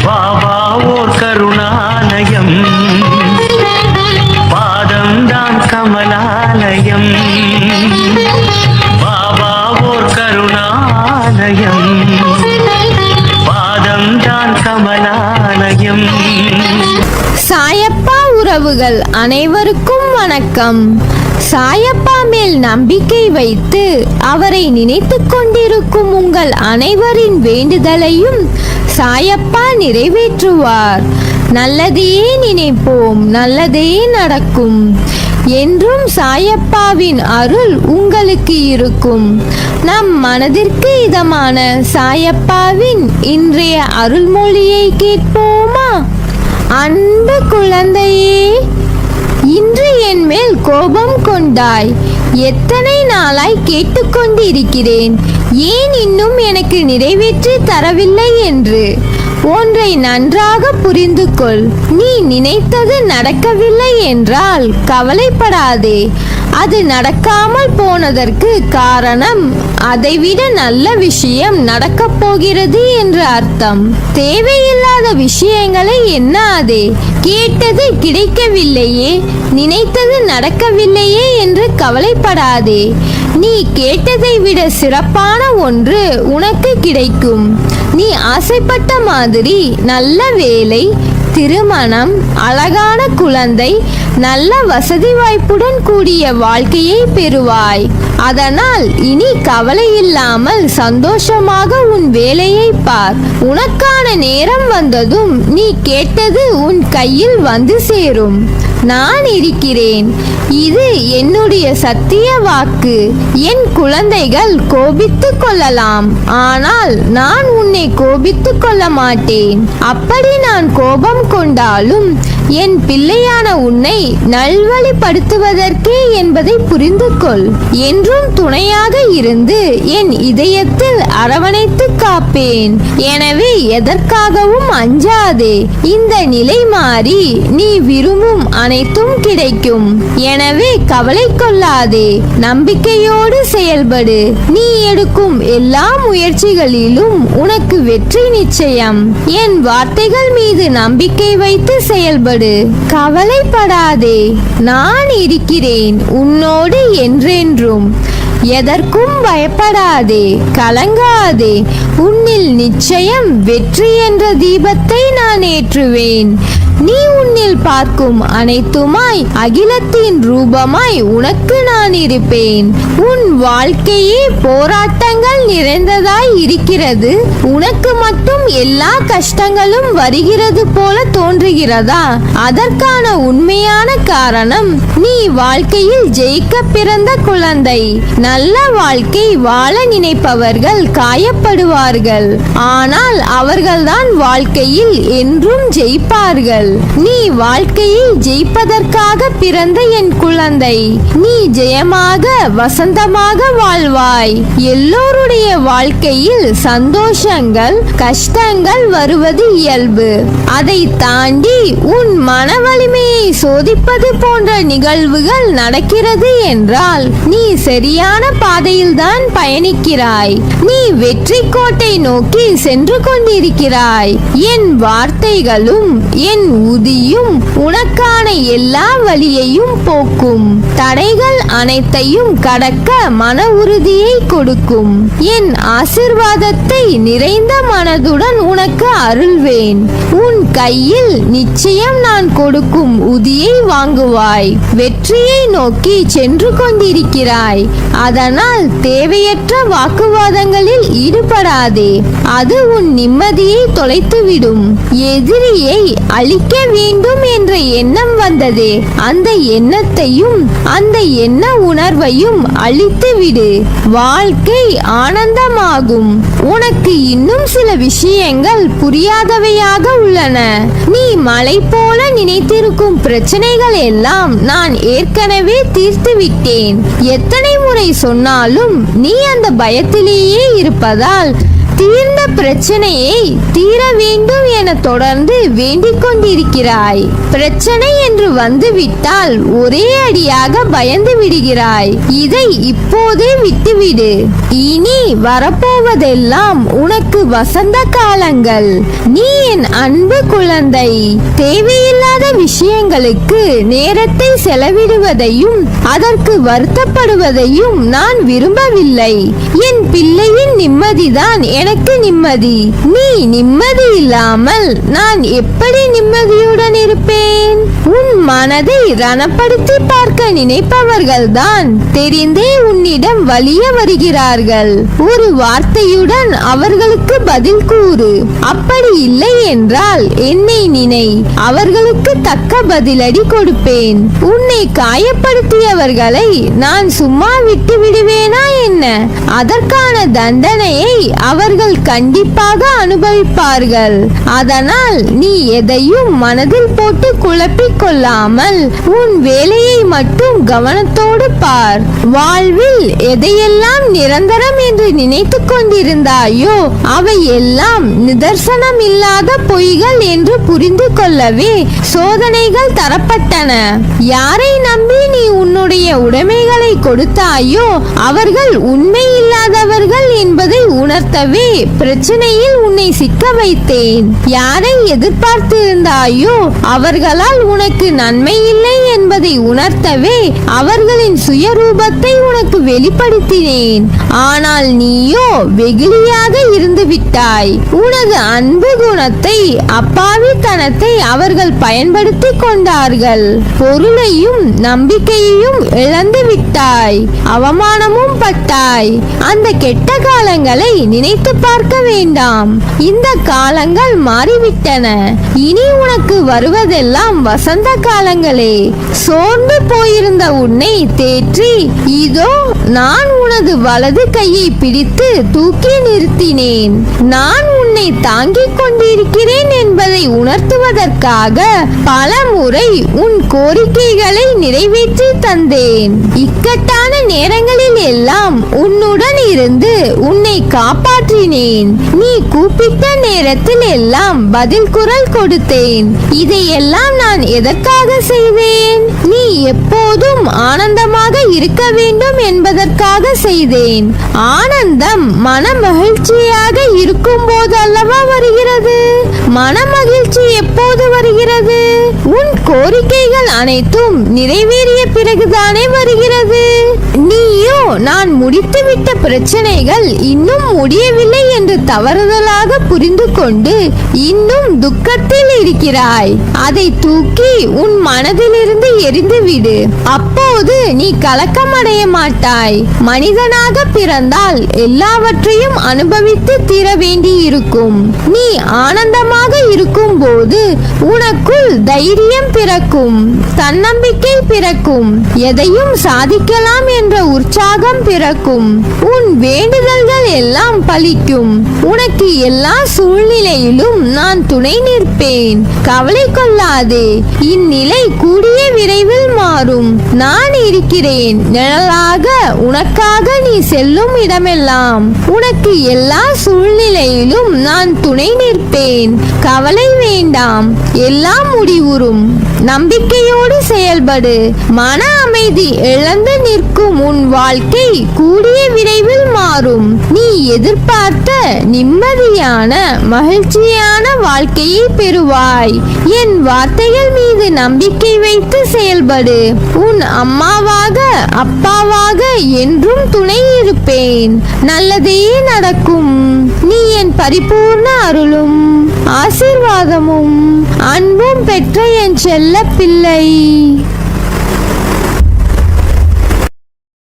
பாபா ஓர் கருணாலயம், பாதம்தான் கமலாலயம். பாபா ஓர் கருணாலயம், பாதம்தான் கமலாலயம். சாயப்பா உறவுகள் அனைவருக்கும் வணக்கம். சாயப்பா மேல் நம்பிக்கை வைத்து அவரை நினைத்து கொண்டிருக்கும் உங்கள் அனைவரின் வேண்டுதலையும் சாயப்பா நிறைவேற்றுவார். நல்லதையே நினைப்போம், நல்லதே நடக்கும். என்றும் சாயப்பாவின் அருள் உங்களுக்கு இருக்கும். நம் மனதிற்கு இதமான சாயப்பாவின் இன்றைய அருள்மொழியை கேட்போமா? அன்பு குழந்தையே, இன்று என் மேல் கோபம் கொண்டாய். எத்தனை நாளாய் கேட்டுக்கொண்டிருக்கிறேன், ஏன் இன்னும் எனக்கு நிறைவேற்றி தரவில்லை என்று. ஒன்றை நன்றாக புரிந்து கொள். நீ நினைத்தது நடக்கவில்லை என்றால் கவலைப்படாதே. அது நடக்காமல் போனதற்கு காரணம் அதைவிட நல்ல விஷயம் நடக்கப் போகிறது என்று அர்த்தம். தேவையில்லாத விஷயங்களை எண்ணாதே. கேட்டது கிடைக்கவில்லையே, நினைத்தது நடக்கவில்லையே என்று கவலைப்படாதே. நீ கேட்டதை விட சிறப்பான ஒன்று உனக்கு கிடைக்கும். நீ ஆசைப்பட்ட மாதிரி நல்ல வேலை, திருமணம், அழகான குழந்தை, நல்ல வசதி வாய்ப்புடன் கூடிய வாழ்க்கையை பெறுவாய். அதனால் இனி கவலை இல்லாமல் சந்தோஷமாக உன் வேலையை பார். உனக்கான நேரம் வந்ததும் நீ கேட்டது உன் கையில் வந்து சேரும். நான் இருக்கிறேன். இது என்னுடைய சத்திய வாக்கு. என் குழந்தைகள் கோபித்துக் கொள்ளலாம், ஆனால் நான் உன்னை கோபித்துக் கொள்ள மாட்டேன். அப்படி நான் கோபம் கொண்டாலும் என் பிள்ளையான உன்னை நல்வழிப்படுத்துவதற்கே என்பதை புரிந்து கொள். என்றும் துணையாக இருந்து என் இதயத்தில் அரவணைத்து காப்பேன். எனவே எதற்காகவும் அஞ்சாதே. இந்த நிலை மாறி நீ விரும்பும் அனைத்தும் கிடைக்கும். எனவே கவலை கொள்ளாதே, நம்பிக்கையோடு செயல்படு. நீ எடுக்கும் எல்லா முயற்சிகளிலும் உனக்கு வெற்றி நிச்சயம். என் வார்த்தைகள் மீது நம்பிக்கை வைத்து செயல்படு. கவலைப்படாதே, நான் இருக்கிறேன் உன்னோடு என்றென்றும். எதற்கும் பயப்படாதே, கலங்காதே. உன்னில் நிச்சயம் வெற்றி என்ற தீபத்தை நான் ஏற்றுவேன். நீ உன்னில் பார்க்கும் அனைத்துமாய் அகிலத்தின் ரூபமாய் உனக்கு நான் இருப்பேன். உன் வாழ்க்கையே போராட்டங்கள் நிறைந்ததாய் இருக்கிறது. உனக்கு மட்டும் எல்லா கஷ்டங்களும் வருகிறது போல தோன்றுகிறதா? அதற்கான உண்மையான காரணம் நீ வாழ்க்கையில் ஜெயிக்க பிறந்த குழந்தை. நல்ல வாழ்க்கை வாழ நினைப்பவர்கள் காயப்படுவார்கள், ஆனால் அவர்கள்தான் வாழ்க்கையில் என்றும் ஜெயிப்பார்கள். நீ வாழ்க்கையை ஜெயிப்பதற்காக பிறந்த என் குழந்தை. நீ ஜெயமாக வசந்தமாக வாழ்வாய். எல்லோருடைய வாழ்க்கையில் சந்தோஷங்கள் கஷ்டங்கள் வருவது இயல்பு. அதை தாண்டி உன் மன வலிமையை சோதிப்பது போன்ற நிகழ்வுகள் நடக்கிறது என்றால் நீ சரியான பாதையில் தான் பயணிக்கிறாய். நீ வெற்றி கோட்டை நோக்கி சென்று கொண்டிருக்கிறாய். என் வார்த்தைகளும் என் உதியும் உனக்கான எல்லா வழியையும் போக்கும். தடைகள் அனைத்தையும் கடக்க மன உறுதியை கொடுக்கும். என் ஆசிர்வாதத்தை நிறைந்த மனதுடன் உனக்கு அருள்வேன். உன் கையில் நிச்சயம் நான் கொடுக்கும் உதியை வாங்குவாய். வெற்றியை நோக்கி சென்று கொண்டிருக்கிறாய். அதனால் தேவையற்ற வாக்குவாதங்களில் ஈடுபடாதே. அது உன் நிம்மதியை தொலைத்துவிடும். எதிரியை அழிக்க வேண்டும் என்ற எண்ணம் வந்ததே, அந்த எண்ணத்தையும் அந்த எண்ண உணர்வையும் அழித்து விடு. வாழ்க்கை ஆனந்தமாகும். உனக்கு இன்னும் சில விஷயங்கள் புரியாதவையாக உள்ளன. நீ மலை போல நினைத்திருக்கும் பிரச்சனைகள் எல்லாம் நான் ஏற்கனவே தீர்த்து விட்டேன். எத்தனை முறை சொன்னாலும் நீ அந்த பயத்திலேயே இருப்பதால் தீர்ந்த பிரச்சனையை தீர வேண்டும் என தொடர்ந்து வேண்டிக் கொண்டிருக்கிறாய். பிரச்சனை என்று வந்துவிட்டால் ஒரே அடியாக பயந்து விடுகிறாய். இதை இப்போதே விட்டுவிடு. இனி வரப்போவதெல்லாம் உனக்கு வசந்த காலங்கள். நீ என் அன்பு குழந்தை. தேவையில்லாத விஷயங்களுக்கு நேரத்தை செலவிடுவதையும் அதற்கு வருத்தப்படுவதையும் நான் விரும்பவில்லை. என் பிள்ளையின் நிம்மதிதான் எனக்கு நிம்மதி. நீ நிம்மதி இல்லாமல் நான் எப்படி நிம்மதியுடன் இருப்பேன்? உன் மனதை ரணப்படுத்தி பார்க்க நினைப்பவர்கள்தான் தெரிந்தே உன்னிடம் வலிய வருகிறார்கள். ஒரு வார்த்தையுடன் அவர்களுக்கு பதில் கூறு. அப்படி இல்லை என்றால் என்னை நினை. அவர்களுக்கு தக்க பதிலடி கொடுப்பேன். உன்னை காயப்படுத்தியவர்களை நான் சும்மா விட்டு விடுவேனா என்ன? அதற்கான தண்டனையை அவர்கள் கண்டிப்பாக அனுபவிப்பார்கள். அதனால் நீ எதையும் மனதில் போட்டு குழப்பிக் கொள்ளாமல் உன் வேலையை மட்டும் கவனத்தோடு பார். வாழ்வில் எதையெல்லாம் நிரந்தரம் என்று நினைத்து கொண்டிருந்தாயோ அவை எல்லாம் நிதர்சனம் இல்லாத பொய்கள் என்று புரிந்து கொள்ளவே சோதனைகள் தரப்பட்டன. யாரை நம்பி நீ உன்னுடைய உடைமைகளை கொடுத்தாயோ அவர்கள் உண்மை இல்லாதவர்கள் என்பதை உணர்த்தவே பிரச்சனையில் உன்னை சிக்க வைத்தேன். யாரை எதிர்பார்த்திருந்தாயோ அவர்களால் உனக்கு நன்மை இல்லை என்பதை உணர்த்தவே அவர்களின் சுயரூபத்தை உனக்கு வெளிப்படுத்தினேன். ஆனால் நீயோ வெகுளியாக இருந்து விட்டாய். உனது அன்பு குணத்தை அப்பாவித்தனத்தை அவர்கள் பயன்படுத்தி கொண்டார்கள். பொருளையும் நம்பிக்கையையும் இழந்து விட்டாய். அவமானமும் பட்டாய். அந்த கெட்ட காலங்களை நினைத்து பார்க்க வேண்டாம். இந்த காலங்கள் மாறிவிட்டன. இனி உனக்கு வருவதெல்லாம் வசந்த காலங்களே. சோர்ந்து போயிருந்த உன்னை தேற்றி இதோ நான் உனது வலது கையை பிடித்து தூக்கி நிறுத்தினேன். நான் உன்னை தாங்கிக் கொண்டிருக்கிறேன் என்பதை உணர்த்துவதற்காக பல முறை உன் கோரிக்கைகளை நிறைவேற்றி தந்தேன். இக்கட்டான நேரங்களில் எல்லாம் உன்னுடன் இருந்து உன்னை காப்பாற்றினேன். நீ கூப்பிட்ட நேரத்தில் எல்லாம் பதில் குரல் கொடுத்தேன். இதையெல்லாம் நான் எதற்காக செய்தேன்? நீ எப்போதும் ஆனந்தமாக இருக்க வேண்டும் என்பதற்காக செய்தேன். ஆனந்தம் மன மகிழ்ச்சியாக இருக்கும் போது அல்லவா வருகிறது. மன மகிழ்ச்சி எப்போது வருகிறது? உன் கோரிக்கைகள் அனைத்தும் நிறைவேறிய பிறகுதானே வருகிறது. நீயோ நான் முடித்துவிட்ட பிரச்சனைகள் இன்னும் முடியவில்லை என்று தவறுதலாக புரிந்து கொண்டு இன்னும் துக்கத்தில் இருக்கிறாய். அதை தூக்கி உன் மனதிலிருந்து எரிந்துவிடு. அப்போது நீ கலக்கமடைய மாட்டாய். மனிதனாக பிறந்தால் எல்லாவற்றையும் அனுபவித்து தீர வேண்டியிருக்கும். நீ ஆனந்தமாக இருக்கும் போது உனக்குள் தைரியம் பிறக்கும், தன்னம்பிக்கை பிறக்கும், எதையும் சாதிக்கலாம் என்ற உற்சாகம் பிறக்கும். உன் வேண்டுதல்கள் எல்லாம் பலிக்கும். உனக்கு எல்லா சூழ்நிலையிலும் நான் துணை நிற்பேன். கவலை கொள்ளாதே. இந்நிலை கூடிய விரைவில் மாறும். நான் இருக்கிறேன் நிழலாக உனக்காக. நீ செல்லும் இடமெல்லாம் உனக்கு எல்லா சூழ்நிலையிலும் நான் துணை நிற்பேன். கவலை வேண்டாம். எல்லாம் முடிவுறும். நம்பிக்கையோடு செயல்படு. மன அமைதி இழந்து நிற்கும் உன் வாழ்க்கை கூடிய விரைவில் மாறும். நீ எதிர்பார்த்த நிம்மதியான மகிழ்ச்சியான வாழ்க்கையை பெறுவாய். என் வார்த்தைகள் மீது நம்பிக்கை வைத்து செயல்படு. உன் அம்மாவாக அப்பாவாக என்றும் துணை இருப்பேன். நல்லதே நடக்கும். நீ என் பரிபூர்ண அருளும் ஆசீர்வாதமும் அன்பும் பெற்ற என் செல்ல பிள்ளை.